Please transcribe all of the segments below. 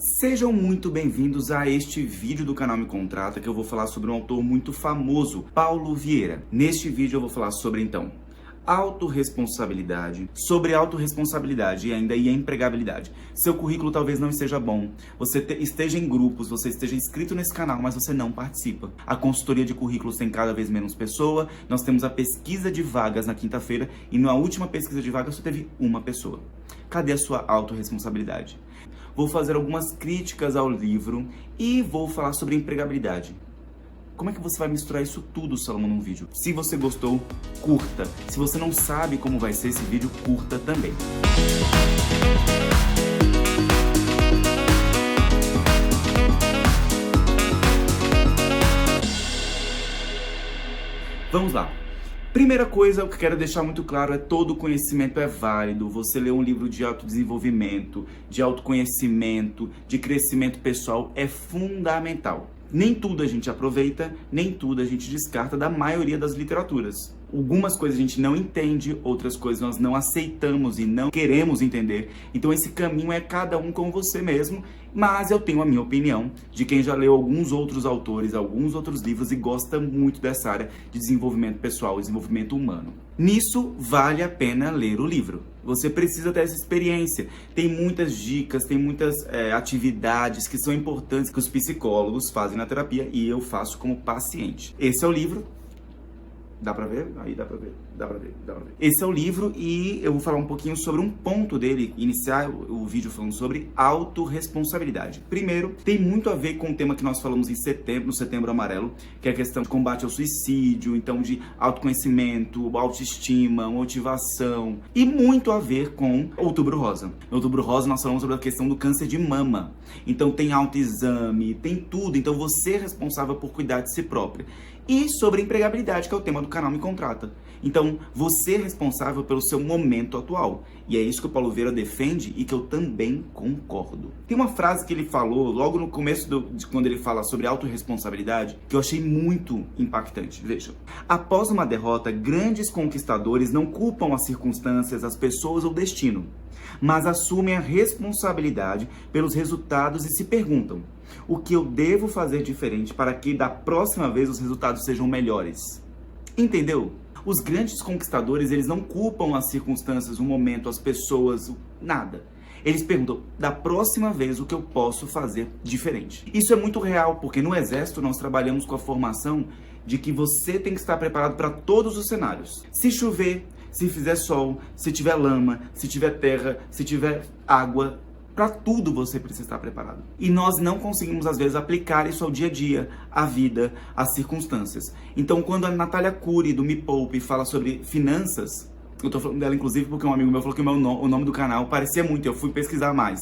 Sejam muito bem-vindos a este vídeo do canal Me Contrata, que eu vou falar sobre um autor muito famoso, Paulo Vieira. Neste vídeo eu vou falar sobre, autorresponsabilidade, e ainda a empregabilidade. Seu currículo talvez não esteja bom, você esteja em grupos, você esteja inscrito nesse canal, mas você não participa. A consultoria de currículos tem cada vez menos pessoa, nós temos a pesquisa de vagas na quinta-feira e na última pesquisa de vagas só teve uma pessoa. Cadê a sua autorresponsabilidade? Vou fazer algumas críticas ao livro e vou falar sobre empregabilidade. Como é que você vai misturar isso tudo, Salomão, num vídeo? Se você gostou, curta. Se você não sabe como vai ser esse vídeo, curta também. Vamos lá. Primeira coisa que eu quero deixar muito claro é todo conhecimento é válido. Você ler um livro de autodesenvolvimento, de autoconhecimento, de crescimento pessoal é fundamental. Nem tudo a gente aproveita, nem tudo a gente descarta da maioria das literaturas. Algumas coisas a gente não entende, outras coisas nós não aceitamos e não queremos entender. Então esse caminho é cada um com você mesmo, mas eu tenho a minha opinião de quem já leu alguns outros autores, alguns outros livros e gosta muito dessa área de desenvolvimento pessoal, desenvolvimento humano. Nisso vale a pena ler o livro. Você precisa ter essa experiência. Tem muitas dicas, tem muitas atividades que são importantes que os psicólogos fazem na terapia e eu faço como paciente. Esse é o livro. Dá pra ver? Aí dá pra ver. Esse é o livro e eu vou falar um pouquinho sobre um ponto dele, iniciar o vídeo falando sobre autorresponsabilidade. Primeiro, tem muito a ver com o tema que nós falamos em setembro, no Setembro Amarelo, que é a questão de combate ao suicídio, então de autoconhecimento, autoestima, motivação e muito a ver com Outubro Rosa. No Outubro Rosa nós falamos sobre a questão do câncer de mama. Então tem autoexame, tem tudo. Então você é responsável por cuidar de si próprio. E sobre empregabilidade, que é o tema do canal Me Contrata. Então, você é responsável pelo seu momento atual. E é isso que o Paulo Vieira defende e que eu também concordo. Tem uma frase que ele falou logo no começo de quando ele fala sobre autorresponsabilidade que eu achei muito impactante. Veja. Após uma derrota, grandes conquistadores não culpam as circunstâncias, as pessoas ou o destino, mas assumem a responsabilidade pelos resultados e se perguntam: o que eu devo fazer diferente para que da próxima vez os resultados sejam melhores? Entendeu? Os grandes conquistadores, eles não culpam as circunstâncias, o momento, as pessoas, nada. Eles perguntam, da próxima vez, o que eu posso fazer diferente? Isso é muito real, porque no Exército nós trabalhamos com a formação de que você tem que estar preparado para todos os cenários. Se chover, se fizer sol, se tiver lama, se tiver terra, se tiver água, para tudo você precisa estar preparado. E nós não conseguimos, às vezes, aplicar isso ao dia a dia, à vida, às circunstâncias. Então, quando a Natália Cury, do Me Poupe, fala sobre finanças, eu tô falando dela, inclusive, porque um amigo meu falou que o nome do canal parecia muito, eu fui pesquisar mais.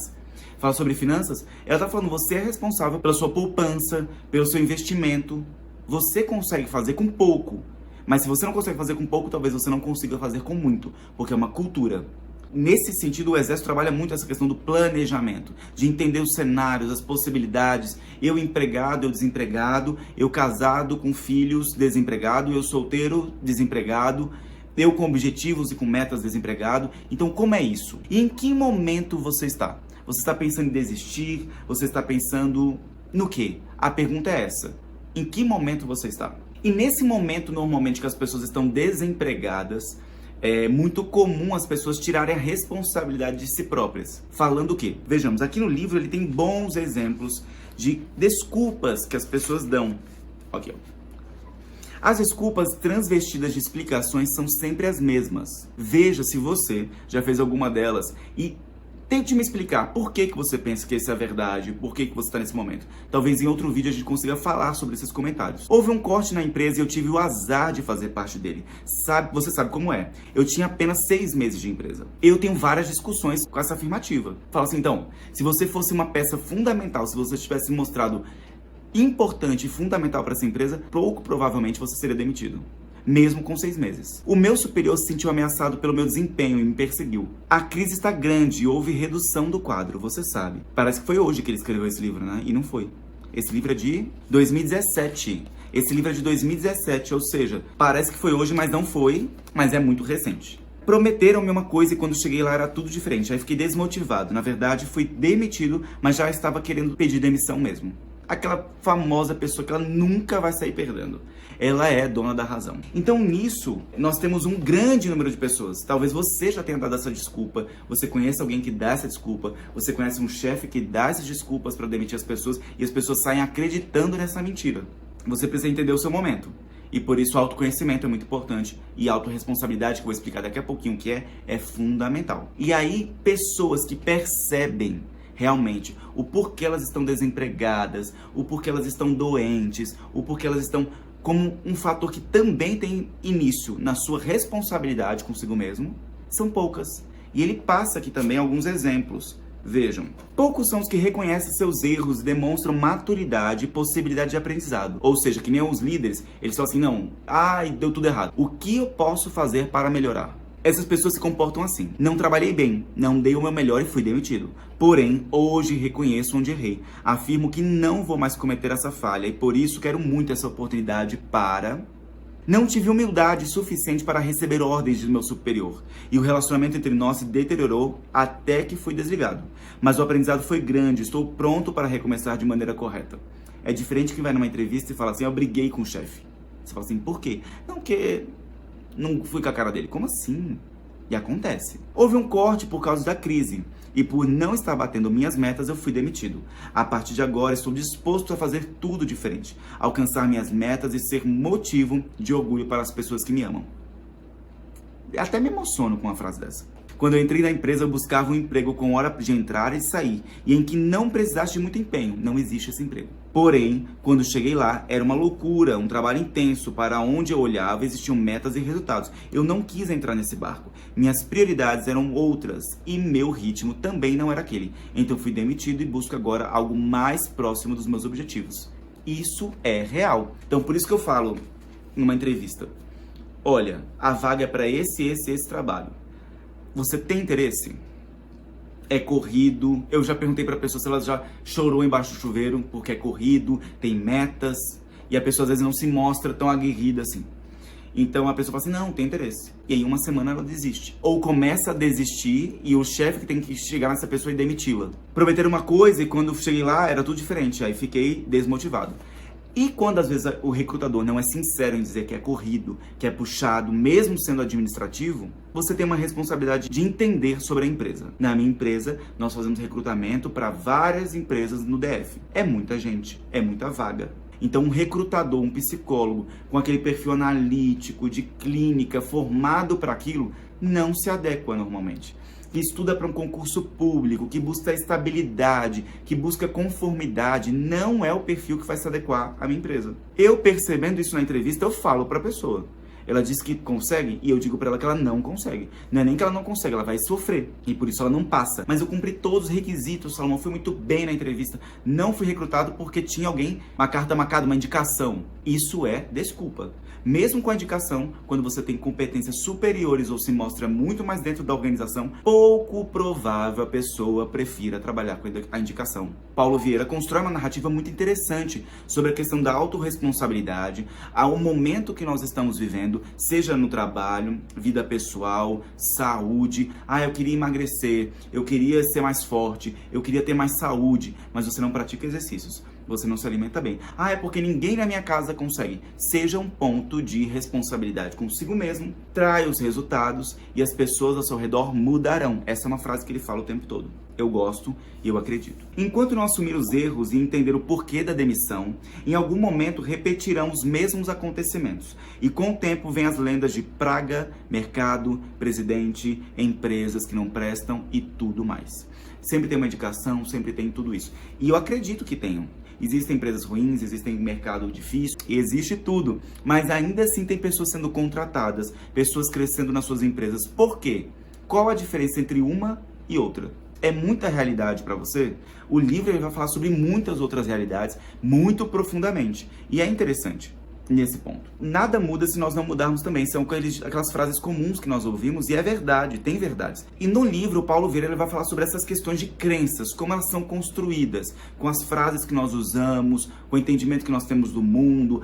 Fala sobre finanças, ela tá falando, você é responsável pela sua poupança, pelo seu investimento. Você consegue fazer com pouco. Mas se você não consegue fazer com pouco, talvez você não consiga fazer com muito, porque é uma cultura. Nesse sentido, o Exército trabalha muito essa questão do planejamento, de entender os cenários, as possibilidades. Eu empregado, eu desempregado, eu casado com filhos, desempregado, eu solteiro, desempregado, eu com objetivos e com metas, desempregado. Então, como é isso? E em que momento você está? Você está pensando em desistir? Você está pensando no quê? A pergunta é essa. Em que momento você está? E nesse momento, normalmente, que as pessoas estão desempregadas, é muito comum as pessoas tirarem a responsabilidade de si próprias. Falando o quê? Vejamos, aqui no livro ele tem bons exemplos de desculpas que as pessoas dão. Aqui, ó. As desculpas transvestidas de explicações são sempre as mesmas. Veja se você já fez alguma delas e tente me explicar por que você pensa que essa é a verdade, por que você está nesse momento. Talvez em outro vídeo a gente consiga falar sobre esses comentários. Houve um corte na empresa e eu tive o azar de fazer parte dele. Você sabe como é. Eu tinha apenas 6 meses de empresa. Eu tenho várias discussões com essa afirmativa. Falo assim, então, se você fosse uma peça fundamental, se você tivesse mostrado importante e fundamental para essa empresa, pouco provavelmente você seria demitido. Mesmo com 6 meses. O meu superior se sentiu ameaçado pelo meu desempenho e me perseguiu. A crise está grande e houve redução do quadro, você sabe. Parece que foi hoje que ele escreveu esse livro, né? E não foi. Esse livro é de 2017. Esse livro é de 2017, ou seja, parece que foi hoje, mas não foi, mas é muito recente. Prometeram-me uma coisa e quando cheguei lá era tudo diferente. Aí fiquei desmotivado. Na verdade, fui demitido, mas já estava querendo pedir demissão mesmo. Aquela famosa pessoa que ela nunca vai sair perdendo. Ela é dona da razão. Então nisso, nós temos um grande número de pessoas. Talvez você já tenha dado essa desculpa, você conheça alguém que dá essa desculpa, você conhece um chefe que dá essas desculpas para demitir as pessoas e as pessoas saem acreditando nessa mentira. Você precisa entender o seu momento. E por isso o autoconhecimento é muito importante e a autorresponsabilidade, que eu vou explicar daqui a pouquinho o que é fundamental. E aí, pessoas que percebem realmente o porquê elas estão desempregadas, o porquê elas estão doentes, o porquê elas estão como um fator que também tem início na sua responsabilidade consigo mesmo, são poucas. E ele passa aqui também alguns exemplos. Vejam, poucos são os que reconhecem seus erros e demonstram maturidade e possibilidade de aprendizado. Ou seja, que nem os líderes, eles falam assim, não, deu tudo errado. O que eu posso fazer para melhorar? Essas pessoas se comportam assim. Não trabalhei bem, não dei o meu melhor e fui demitido. Porém, hoje reconheço onde errei. Afirmo que não vou mais cometer essa falha e por isso quero muito essa oportunidade para... Não tive humildade suficiente para receber ordens de meu superior e o relacionamento entre nós se deteriorou até que fui desligado. Mas o aprendizado foi grande, estou pronto para recomeçar de maneira correta. É diferente que vai numa entrevista e fala assim, eu briguei com o chefe. Você fala assim, por quê? Não, porque não fui com a cara dele. Como assim? E acontece. Houve um corte por causa da crise e por não estar batendo minhas metas eu fui demitido. A partir de agora estou disposto a fazer tudo diferente, alcançar minhas metas e ser motivo de orgulho para as pessoas que me amam. Até me emociono com uma frase dessa. Quando eu entrei na empresa, eu buscava um emprego com hora de entrar e sair, e em que não precisasse de muito empenho. Não existe esse emprego. Porém, quando cheguei lá, era uma loucura, um trabalho intenso, para onde eu olhava existiam metas e resultados. Eu não quis entrar nesse barco. Minhas prioridades eram outras, e meu ritmo também não era aquele. Então fui demitido e busco agora algo mais próximo dos meus objetivos. Isso é real. Então por isso que eu falo numa entrevista, olha, a vaga é para esse trabalho. Você tem interesse? É corrido. Eu já perguntei para a pessoa se ela já chorou embaixo do chuveiro, porque é corrido, tem metas, e a pessoa às vezes não se mostra tão aguerrida assim. Então a pessoa fala assim, não, tem interesse. E aí uma semana ela desiste. Ou começa a desistir e o chefe que tem que chegar nessa pessoa e demiti-la. Prometeram uma coisa e quando cheguei lá era tudo diferente, aí fiquei desmotivado. E quando às vezes o recrutador não é sincero em dizer que é corrido, que é puxado, mesmo sendo administrativo, você tem uma responsabilidade de entender sobre a empresa. Na minha empresa, nós fazemos recrutamento para várias empresas no DF. É muita gente, é muita vaga. Então um recrutador, um psicólogo, com aquele perfil analítico, de clínica, formado para aquilo, não se adequa normalmente. Que estuda para um concurso público, que busca estabilidade, que busca conformidade, não é o perfil que vai se adequar à minha empresa. Eu percebendo isso na entrevista, eu falo para a pessoa. Ela diz que consegue e eu digo para ela que ela não consegue. Não é nem que ela não consegue, ela vai sofrer e por isso ela não passa. Mas eu cumpri todos os requisitos, Salomão, fui muito bem na entrevista. Não fui recrutado porque tinha alguém, uma carta marcada, uma indicação. Isso é desculpa. Mesmo com a indicação, quando você tem competências superiores ou se mostra muito mais dentro da organização, pouco provável a pessoa prefira trabalhar com a indicação. Paulo Vieira constrói uma narrativa muito interessante sobre a questão da autorresponsabilidade, ao momento que nós estamos vivendo, seja no trabalho, vida pessoal, saúde. Eu queria emagrecer, eu queria ser mais forte, eu queria ter mais saúde, mas você não pratica exercícios. Você não se alimenta bem. É porque ninguém na minha casa consegue. Seja um ponto de responsabilidade consigo mesmo, traia os resultados e as pessoas ao seu redor mudarão. Essa é uma frase que ele fala o tempo todo. Eu gosto e eu acredito. Enquanto não assumir os erros e entender o porquê da demissão, em algum momento repetirão os mesmos acontecimentos. E com o tempo vem as lendas de praga, mercado, presidente, empresas que não prestam e tudo mais. Sempre tem uma indicação, sempre tem tudo isso. E eu acredito que tenham. Existem empresas ruins, existem mercado difícil, existe tudo. Mas ainda assim tem pessoas sendo contratadas, pessoas crescendo nas suas empresas. Por quê? Qual a diferença entre uma e outra? É muita realidade para você? O livro vai falar sobre muitas outras realidades, muito profundamente. E é interessante. nesse ponto. Nada muda se nós não mudarmos também. São aquelas frases comuns que nós ouvimos e é verdade, tem verdades. E no livro, o Paulo Vieira ele vai falar sobre essas questões de crenças, como elas são construídas, com as frases que nós usamos, com o entendimento que nós temos do mundo.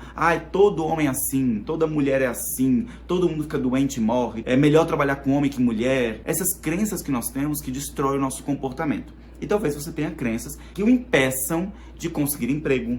Todo homem é assim, toda mulher é assim, todo mundo fica doente e morre, é melhor trabalhar com homem que mulher. Essas crenças que nós temos que destroem o nosso comportamento. E talvez você tenha crenças que o impeçam de conseguir emprego,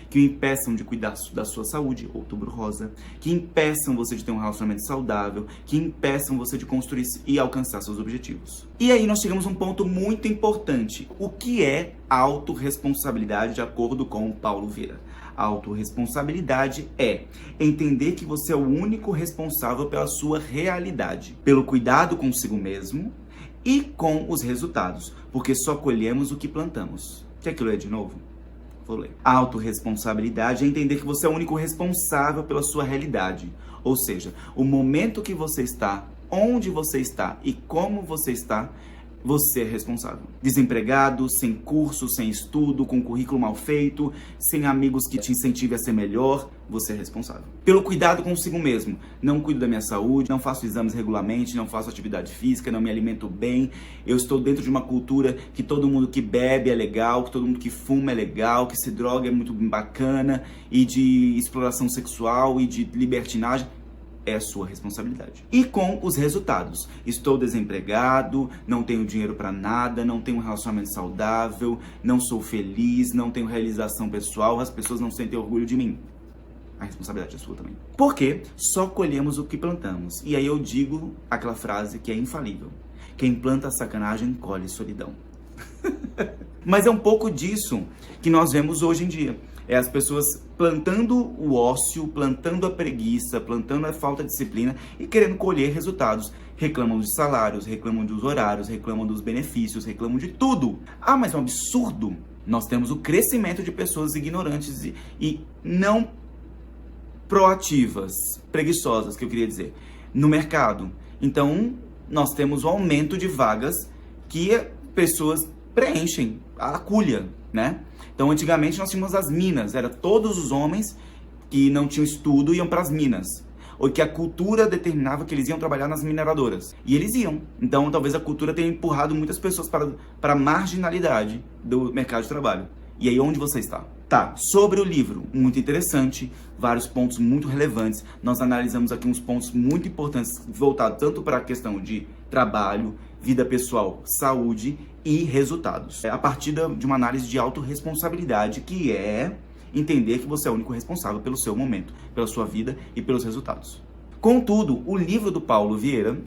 que o impeçam de cuidar da sua saúde, Outubro Rosa, que impeçam você de ter um relacionamento saudável, que impeçam você de construir e alcançar seus objetivos. E aí nós chegamos a um ponto muito importante. O que é autorresponsabilidade de acordo com Paulo Vieira? A autorresponsabilidade é entender que você é o único responsável pela sua realidade, pelo cuidado consigo mesmo e com os resultados, porque só colhemos o que plantamos. Quer que eu leia de novo? Vou ler. A autorresponsabilidade é entender que você é o único responsável pela sua realidade. Ou seja, o momento que você está, onde você está e como você está, você é responsável. Desempregado, sem curso, sem estudo, com currículo mal feito, sem amigos que te incentivem a ser melhor, você é responsável. Pelo cuidado consigo mesmo. Não cuido da minha saúde, não faço exames regularmente, não faço atividade física, não me alimento bem. Eu estou dentro de uma cultura que todo mundo que bebe é legal, que todo mundo que fuma é legal, que se droga é muito bacana, e de exploração sexual e de libertinagem. É a sua responsabilidade. E com os resultados. Estou desempregado, não tenho dinheiro para nada, não tenho um relacionamento saudável, não sou feliz, não tenho realização pessoal, as pessoas não sentem orgulho de mim. A responsabilidade é sua também. Porque só colhemos o que plantamos. E aí eu digo aquela frase que é infalível. Quem planta sacanagem, colhe solidão. Mas é um pouco disso que nós vemos hoje em dia. É as pessoas plantando o ócio, plantando a preguiça, plantando a falta de disciplina e querendo colher resultados. Reclamam de salários, reclamam dos horários, reclamam dos benefícios, reclamam de tudo. Mas é um absurdo. Nós temos o crescimento de pessoas ignorantes e não proativas, preguiçosas, que eu queria dizer, no mercado. Então, nós temos o aumento de vagas que pessoas preenchem, a culha, né? Então, antigamente nós tínhamos as minas, era todos os homens que não tinham estudo iam para as minas, ou que a cultura determinava que eles iam trabalhar nas mineradoras, e eles iam. Então, talvez a cultura tenha empurrado muitas pessoas para a marginalidade do mercado de trabalho. E aí, onde você está? Tá, sobre o livro, muito interessante, vários pontos muito relevantes. Nós analisamos aqui uns pontos muito importantes, voltados tanto para a questão de trabalho, vida pessoal, saúde e resultados. A partir de uma análise de autorresponsabilidade, que é entender que você é o único responsável pelo seu momento, pela sua vida e pelos resultados. Contudo, o livro do Paulo Vieira,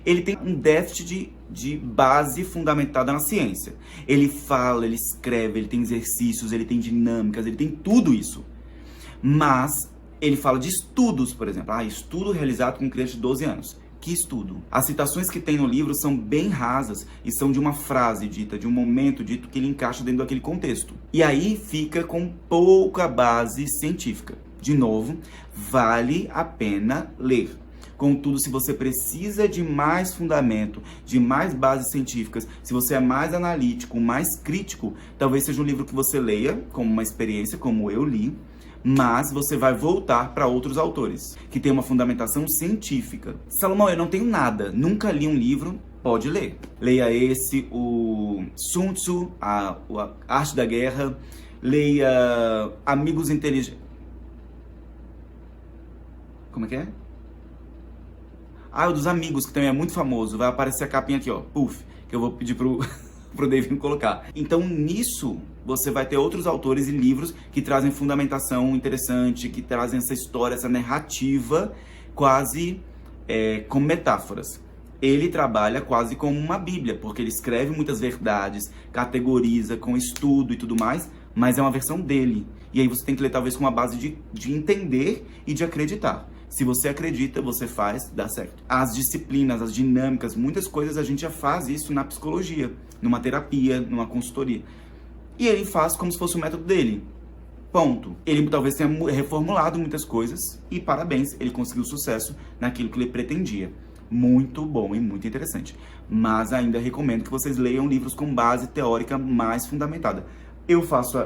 ele tem um déficit de base fundamentada na ciência. Ele fala, ele escreve, ele tem exercícios, ele tem dinâmicas, ele tem tudo isso. Mas ele fala de estudos, por exemplo. Estudo realizado com criança de 12 anos. Que estudo? As citações que tem no livro são bem rasas e são de uma frase dita, de um momento dito que ele encaixa dentro daquele contexto. E aí fica com pouca base científica. De novo, vale a pena ler. Contudo, se você precisa de mais fundamento, de mais bases científicas, se você é mais analítico, mais crítico, talvez seja um livro que você leia como uma experiência, como eu li, mas você vai voltar para outros autores, que tem uma fundamentação científica. Salomão, eu não tenho nada, nunca li um livro, pode ler. Leia esse, o Sun Tzu, a Arte da Guerra, leia Amigos Inteligentes. Como é que é? O dos Amigos, que também é muito famoso. Vai aparecer a capinha aqui, ó. Que eu vou pedir pro David colocar. Então, nisso, você vai ter outros autores e livros que trazem fundamentação interessante, que trazem essa história, essa narrativa, quase como metáforas. Ele trabalha quase como uma bíblia, porque ele escreve muitas verdades, categoriza com estudo e tudo mais, mas é uma versão dele. E aí você tem que ler talvez com uma base de entender e de acreditar. Se você acredita, você faz, dá certo. As disciplinas, as dinâmicas, muitas coisas a gente já faz isso na psicologia, numa terapia, numa consultoria. E ele faz como se fosse o método dele. Ponto. Ele talvez tenha reformulado muitas coisas e parabéns, ele conseguiu sucesso naquilo que ele pretendia. Muito bom e muito interessante. Mas ainda recomendo que vocês leiam livros com base teórica mais fundamentada. Eu faço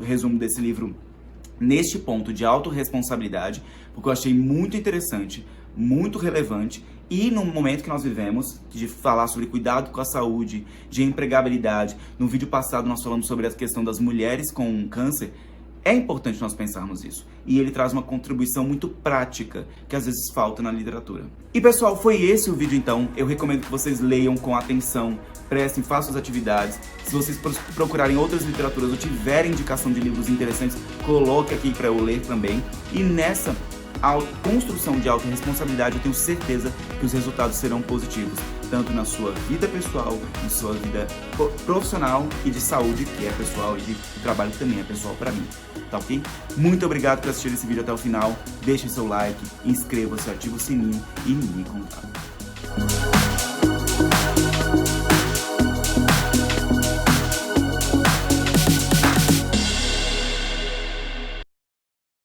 resumo desse livro neste ponto de autorresponsabilidade, porque eu achei muito interessante, muito relevante, e no momento que nós vivemos, de falar sobre cuidado com a saúde, de empregabilidade, no vídeo passado nós falamos sobre a questão das mulheres com câncer, é importante nós pensarmos isso. E ele traz uma contribuição muito prática, que às vezes falta na literatura. E pessoal, foi esse o vídeo então. Eu recomendo que vocês leiam com atenção, prestem, façam as atividades. Se vocês procurarem outras literaturas ou tiverem indicação de livros interessantes, coloque aqui para eu ler também. E nessa construção de autorresponsabilidade, eu tenho certeza que os resultados serão positivos, tanto na sua vida pessoal, na sua vida profissional e de saúde, que é pessoal, e de trabalho que também é pessoal para mim, tá ok? Muito obrigado por assistir esse vídeo até o final, deixe seu like, inscreva-se, ative o sininho e me contate.